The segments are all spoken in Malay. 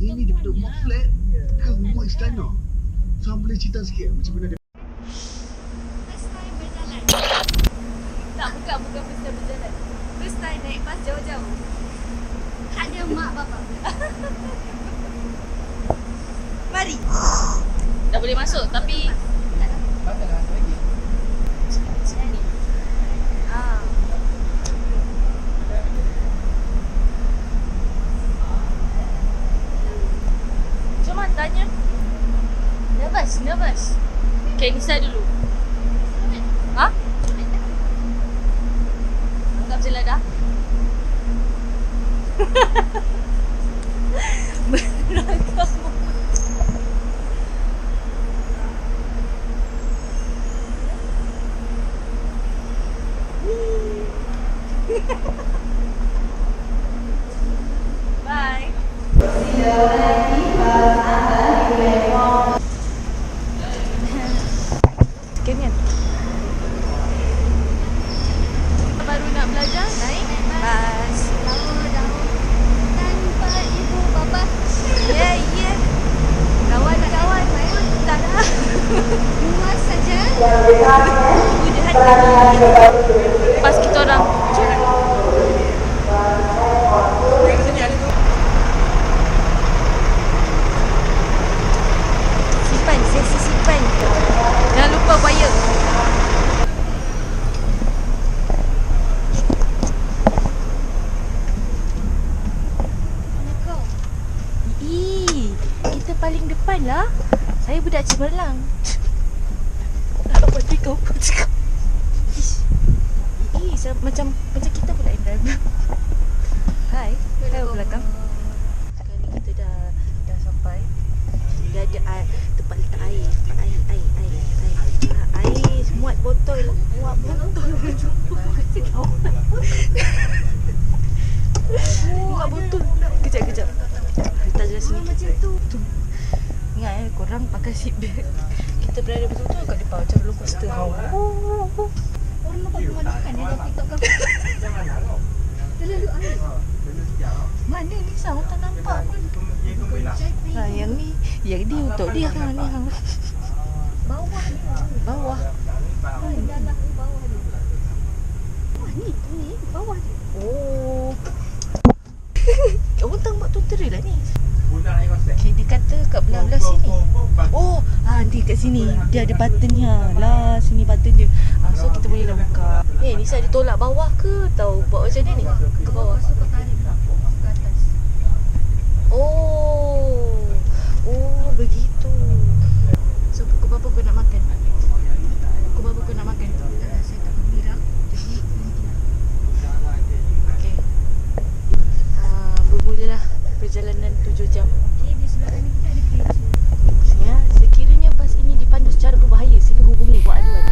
ini daripada rumah flat ke rumah istana. So, boleh cerita sikit macam mana dia? First time berjalan. Tak, bukan first time berjalan. First time naik bas jauh-jauh. Ada mak bapak. Mari. Dah boleh masuk tapi Patutlah lagi. sini. Ah. Cuma tanya. Nervous. Okay, Nisa dulu. Ha? Anggap je lah dah. Beragam. Bye. Kenyan. Baru nak belajar naik bas. Jauh-jauh tanpa ibu bapa. Ya. Kawan-kawan pun tak ada. Luas saja. Udah pas kita orang simpan, sesi simpan. Jangan lupa wire. Kita paling depan lah. Saya budak Cemerlang. Apa dia kau cakap? Macam kita pula yang driver. Hai belakang. Sekarang ni kita dah sampai. Dia ada tempat letak air. Air muat botol. Muat botol. Kejap. Letak je sini. Macam tu. Ingat korang pakai seat belt. Kita berada betul-betul kat depan macam roller coaster. Orang nampak memalukan dia dah TikTok kau. Terlalu air. Mana ni Sam? Tak nampak pun. Yang ni untuk dia kan ni. Bawah ni. Bawah ni. Ni bawah ni. Oh. Orang tak buat tutorial lah ni. Okay, dia kata kat belah-belah sini. Oh, nanti kat sini dia ada buttonnya. Lah, sini button dia. So kita boleh dah buka. Nisa dia tolak bawah ke atau buat macam ni? Ke bawah. Ke atas. Oh, begitu. So pukul berapa kau nak makan? Saya tak bergerak. Jadi okay. Bermulalah perjalanan 7 jam. Di sebelah kanan kita ada gereja. Ya, sekiranya bas ini dipandu secara berbahaya, sila hubungi buat aduan.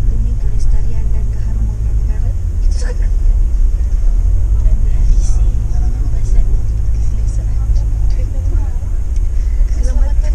Demi kelestarian dan keharmonian negara, dan visi kebebasan, keselesaan, keselamatan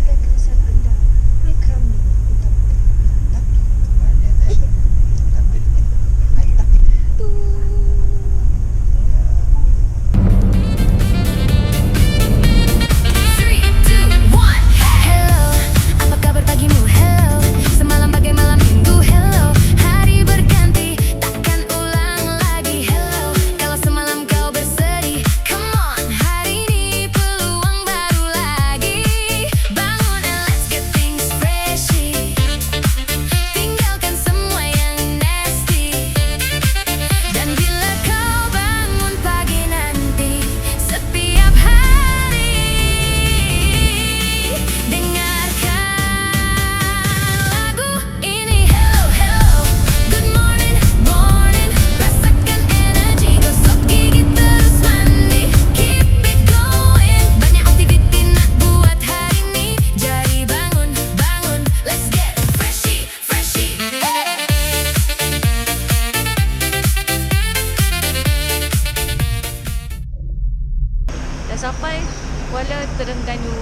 ke Terengganu.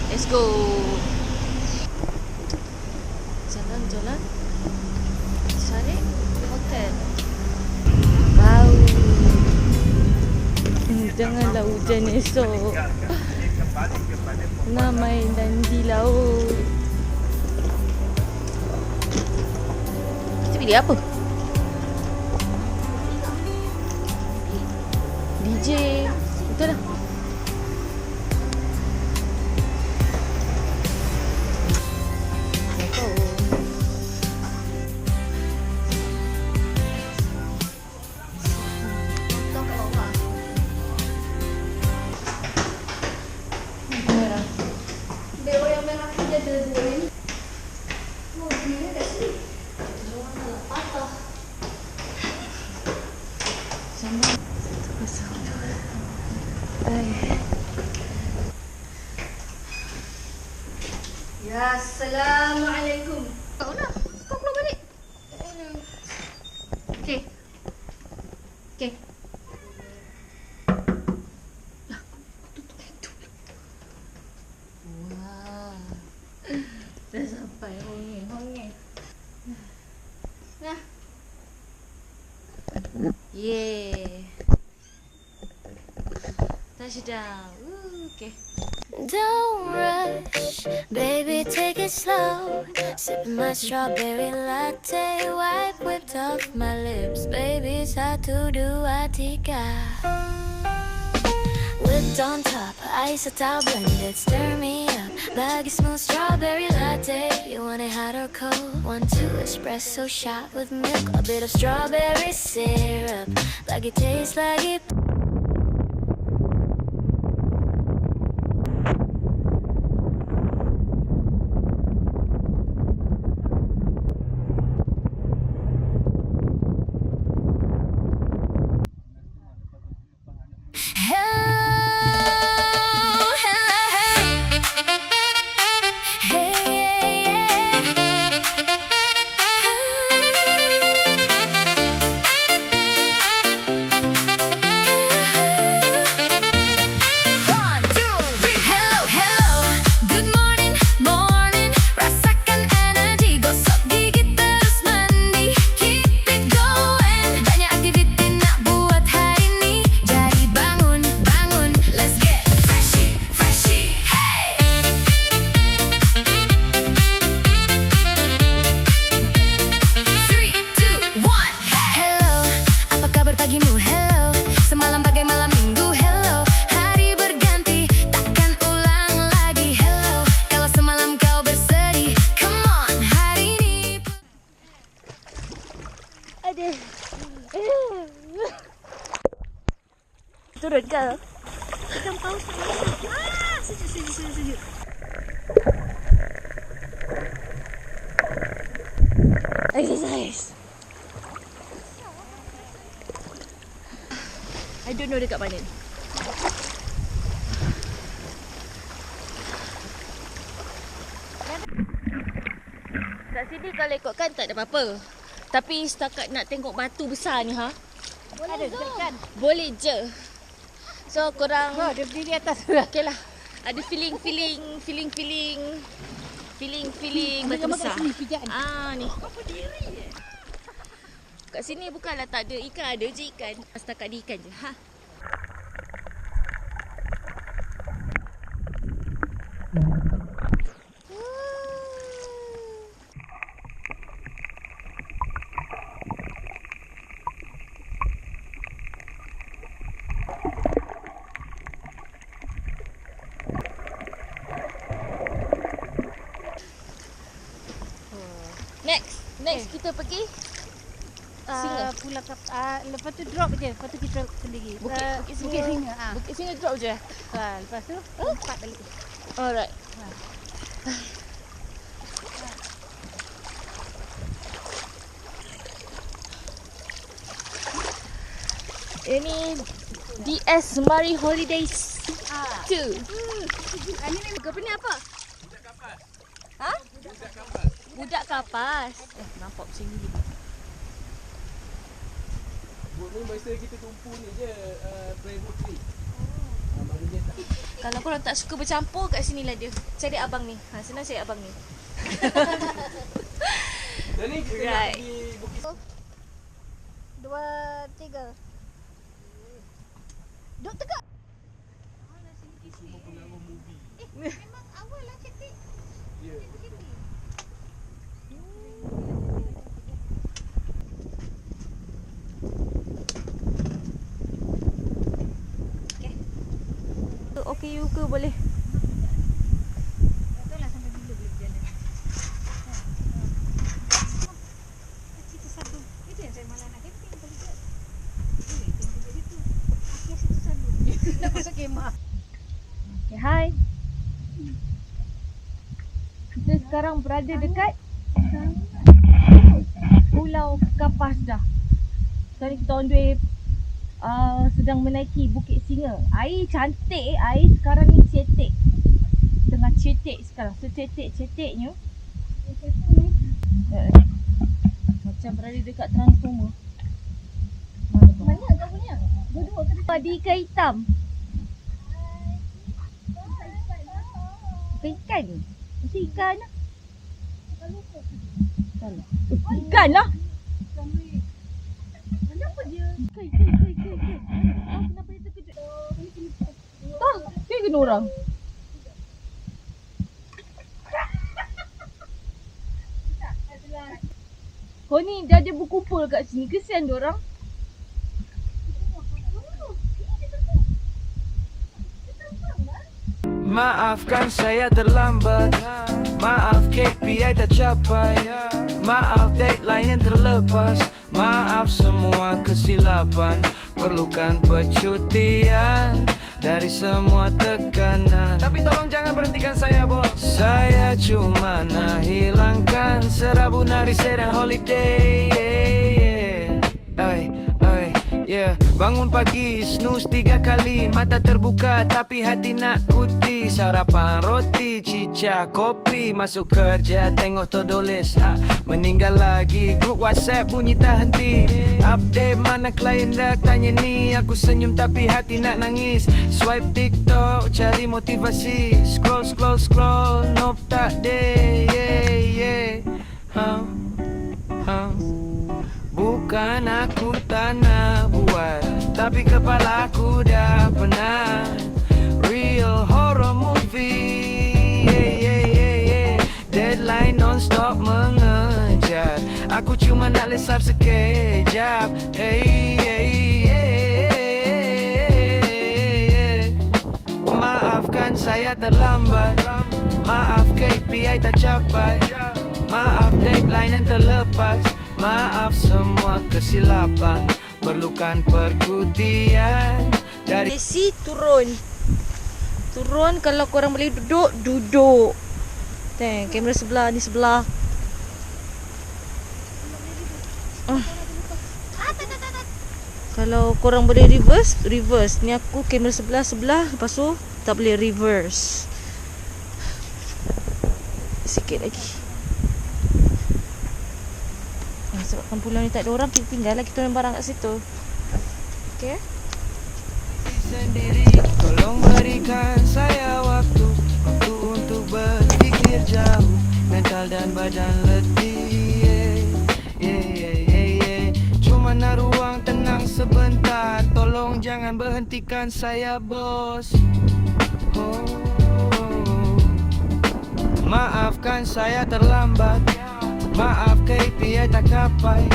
Let's go. Jalan-jalan. Cari hotel. Wow. Janganlah hujan esok. Nak main dan di laut. Kita pilih apa? DJ. Betul lah. Ya, Assalamualaikum. Kau nak? Kau keluar balik. Okey. Okey. Lah, tutup pintu. Wah. Dah sampai honge. Nah. Yeah. Touchdown. Okay. Don't rush, baby, take it slow. Sipping my strawberry latte, wipe whipped off my lips. Baby, satu dua tiga. Whipped on top, ice atau blended, stir me up. Bagi smooth strawberry latte. You want it hot or cold? 1, 2 espresso shot with milk, a bit of strawberry syrup. Bagi taste lagi. Turun ke? Pegang paus. Ah, sejuk. Exercise. I don't know dekat mana. Kat sini kalau ikutkan tak ada apa-apa. Tapi setakat nak tengok batu besar ni ha. Boleh ada kan? Boleh je. So korang Dia berdiri atas. okeylah. Ada feeling batu besar. Sini pijak ni. Ni. Kau berdiri je. Kat sini bukanlah tak ada ikan, ada je ikan. Setakat di ikan je. Ha. Next kita pergi Singa. Pulang lepas tu drop je. Lepas tu kita sendiri. Bukit Singa. Bukit Singa drop je. Lepas tu empat balik. Alright. Ini DS Mari Holidays 2. Ini memang apa ni apa? Ha? Budak kapas. Nampak macam ni. Buat ni masa kita tumpu ni je private tree. Kalau korang tak suka bercampur, kat sini lah dia. Cari abang ni. Senang cari abang ni. Dan ni kita nak Right. pergi Bukit 2, 3. Duk tegak. Memang awal lah cantik. Ya. Okay you ke boleh? Tak tahu lah sampai bila boleh berjalan. Cerita satu. Itu yang saya malah nak camping kali tak. Boleh camping kat situ. Akhir situ satu. Nak masuk kemah. Okay, hai. Kita sekarang berada dekat Pulau Kapas dah. Sekarang kita on the way sedang menaiki Bukit Singa. Air cantik, air sekarang ni cetek. Tengah cetek sekarang. Secetek-ceteknya. Macam berada dekat transformer. Mana kau punya? Dua-dua ke dekat? Di ikan hitam. Ikan ni? Mesti ikan lah. Salah. Ikan lah. Kenapa dia? Ikan. Kenapa dia terkejut? Dia kena orang. Kau ni dah ada berkumpul kat sini. Kesian diorang. Maafkan saya terlambat. Maaf KPI tak capai. Maaf deadline yang terlepas. Maaf semua kesilapan. Perlukan percutian dari semua tekanan. Tapi tolong jangan berhentikan saya bos. Saya cuma nak hilangkan serabut hari sedang holiday. Yeah. Bangun pagi, snooze 3 kali. Mata terbuka tapi hati nak kuti. Sarapan roti, cica, kopi. Masuk kerja, tengok to-do list. Meninggal lagi, grup WhatsApp bunyi tak henti. Update mana klien dah tanya ni. Aku senyum tapi hati nak nangis. Swipe TikTok, cari motivasi. Scroll, nope tak deh. Bukan aku tak nak buat, tapi kepala aku dah penat. Real horror movie. Deadline non-stop mengejar. Aku cuma nak lesap sekejap. Maafkan saya terlambat. Maaf KPI tak capai. Maaf deadline yang terlepas. Maaf semua kesilapan. Perlukan perkutian dari Desi turun. Turun kalau korang boleh duduk. Teng, kamera sebelah ni sebelah. Kalau korang boleh reverse. Ni aku kamera sebelah. Lepas tu tak boleh reverse. Sikit lagi. Sebabkan pulau ni tak ada orang, kita tinggal lah, kita orang barang kat situ. Okay? sendiri. Tolong berikan saya waktu untuk berpikir jauh. Mental dan badan letih. Cuma nak ruang tenang sebentar. Tolong jangan berhentikan saya bos. Maafkan saya terlambat. Maaf KPI tak capai.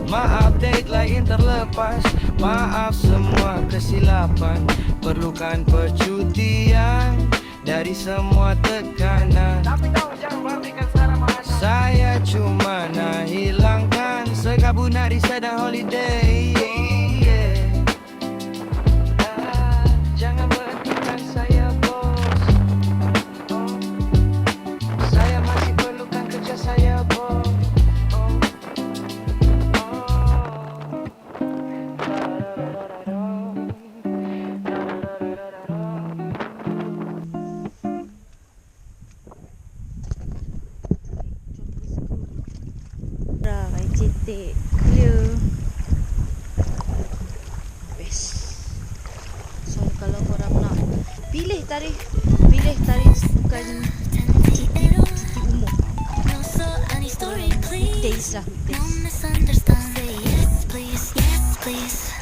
Maaf deadline terlepas. Maaf semua kesilapan. Perlukan percutian dari semua tekanan. Tapi tahu jangan berhentikan sekarang. Saya cuma nak hilangkan segabut hari sedang holiday. Jangan berhentikan saya bos. Saya masih perlukan kerja saya bos. Cetek clear. Best. So kalau korang nak Pilih tarikh bukan cuti umum. Weekdays lah, weekdays. Misunderstand. Say yes, please, yes, please.